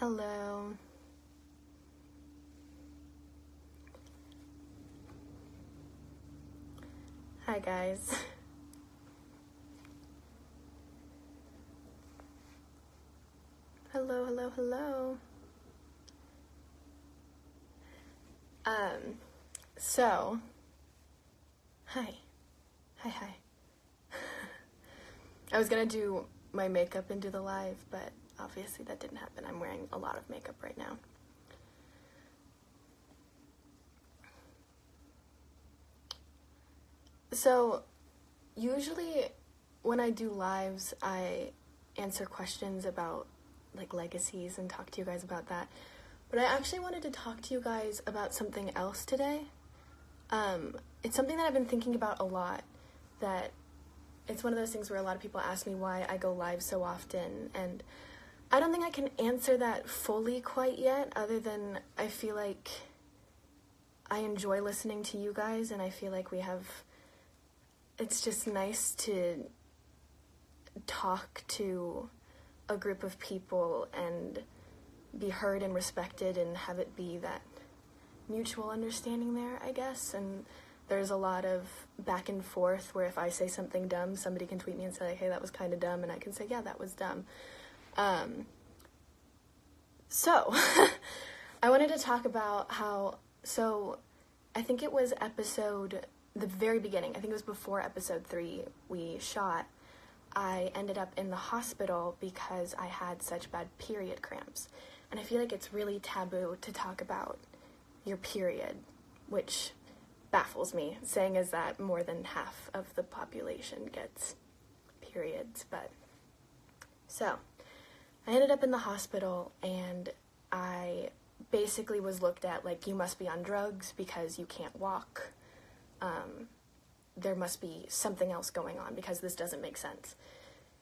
Hello. Hi guys. Hello. So, hi. I was gonna do my makeup and do the live, but obviously that didn't happen. I'm wearing a lot of makeup right now. So, usually when I do lives, I answer questions about like legacies and talk to you guys about that. But I actually wanted to talk to you guys about something else today. It's something that I've been thinking about a lot, that it's one of those things where a lot of people ask me why I go live so often, and I don't think I can answer that fully quite yet, other than I feel like I enjoy listening to you guys, and I feel like it's just nice to talk to a group of people and be heard and respected and have it be that mutual understanding there, I guess. And there's a lot of back and forth where if I say something dumb, somebody can tweet me and say, like, hey, that was kind of dumb, and I can say, yeah, that was dumb. So, I wanted to talk about I think it was the very beginning, I think it was before episode 3 we shot, I ended up in the hospital because I had such bad period cramps. And I feel like it's really taboo to talk about your period, which baffles me, saying as that more than half of the population gets periods. But so I ended up in the hospital, and I basically was looked at like, you must be on drugs because you can't walk. There must be something else going on because this doesn't make sense.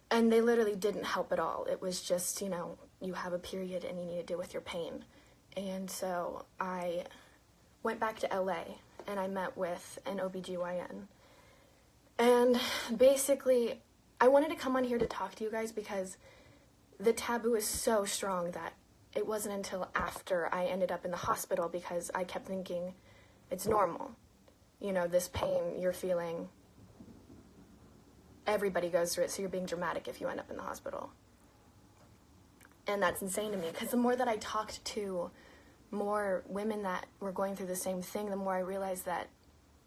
And they literally didn't help at all. It was just, you have a period and you need to deal with your pain. And so I went back to LA and I met with an OBGYN. And basically, I wanted to come on here to talk to you guys because the taboo is so strong that it wasn't until after I ended up in the hospital, because I kept thinking it's normal. This pain you're feeling, everybody goes through it, so you're being dramatic if you end up in the hospital. And that's insane to me, because the more that I talked to more women that were going through the same thing, the more I realized that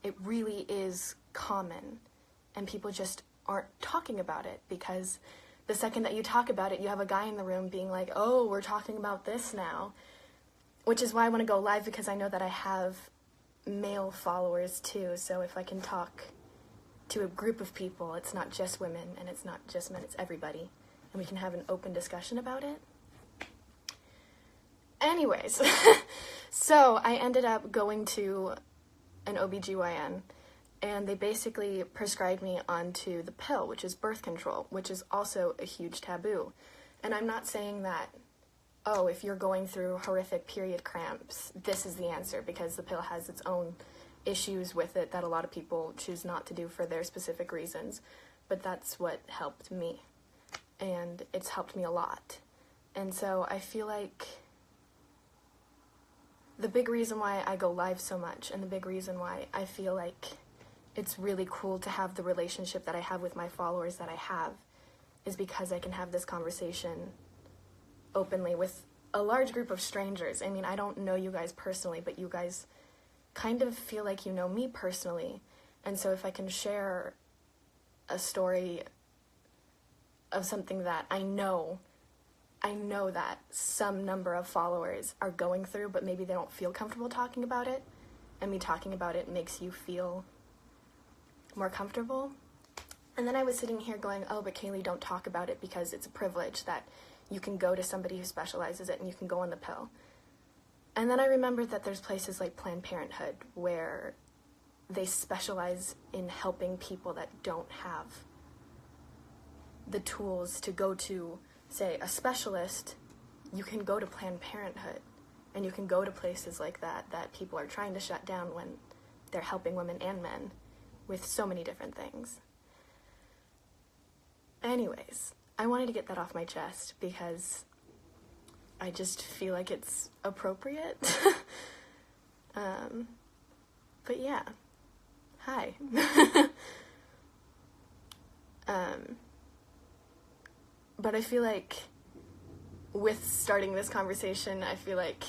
it really is common, and people just aren't talking about it, because the second that you talk about it, you have a guy in the room being like, oh, we're talking about this now, which is why I want to go live, because I know that I have male followers too, so if I can talk to a group of people, it's not just women and it's not just men, it's everybody, and we can have an open discussion about it. Anyways, so I ended up going to an OBGYN, and they basically prescribed me onto the pill, which is birth control, which is also a huge taboo. And I'm not saying that, oh, if you're going through horrific period cramps, this is the answer, because the pill has its own issues with it that a lot of people choose not to do for their specific reasons. But that's what helped me, and it's helped me a lot. And so I feel like the big reason why I go live so much, and the big reason why I feel like it's really cool to have the relationship that I have with my followers that I have, is because I can have this conversation openly with a large group of strangers. I mean, I don't know you guys personally, but you guys kind of feel like you know me personally. And so if I can share a story of something that I know that some number of followers are going through, but maybe they don't feel comfortable talking about it, and me talking about it makes you feel more comfortable. And then I was sitting here going, oh, but Kaylee, don't talk about it because it's a privilege that you can go to somebody who specializes it and you can go on the pill. And then I remembered that there's places like Planned Parenthood where they specialize in helping people that don't have the tools to go to, say, a specialist. You can go to Planned Parenthood, and you can go to places like that people are trying to shut down when they're helping women and men with so many different things. Anyways, I wanted to get that off my chest because I just feel like it's appropriate. But yeah, hi. But I feel like with starting this conversation, I feel like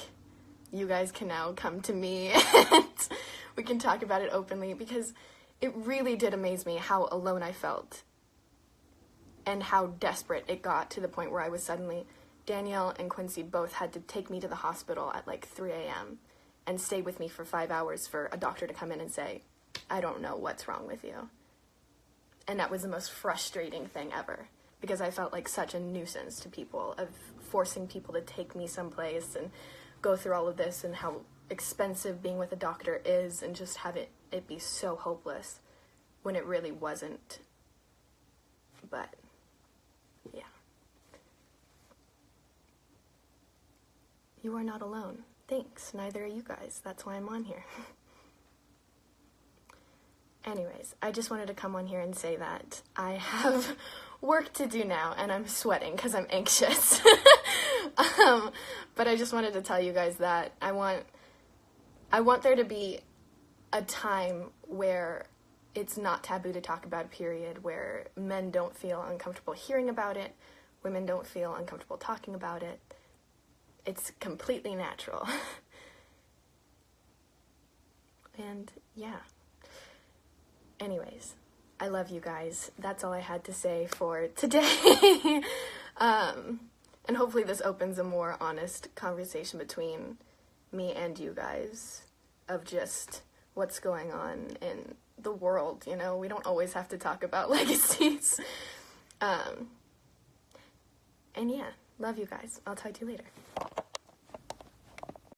you guys can now come to me and we can talk about it openly, because it really did amaze me how alone I felt and how desperate it got, to the point where I was suddenly, Danielle and Quincy both had to take me to the hospital at like 3 a.m. and stay with me for 5 hours for a doctor to come in and say, I don't know what's wrong with you. And that was the most frustrating thing ever, because I felt like such a nuisance to people, of forcing people to take me someplace and go through all of this, and how expensive being with a doctor is, and just have it be so hopeless when it really wasn't. But yeah, you are not alone. Thanks, neither are you guys. That's why I'm on here. Anyways, I just wanted to come on here and say that I have work to do now, and I'm sweating because I'm anxious. But I just wanted to tell you guys that I want there to be a time where it's not taboo to talk about a period, where men don't feel uncomfortable hearing about it, women don't feel uncomfortable talking about it. It's completely natural. And yeah. Anyways, I love you guys. That's all I had to say for today. And hopefully this opens a more honest conversation between me and you guys, of just what's going on in the world, you know? We don't always have to talk about legacies. And yeah, love you guys. I'll talk to you later.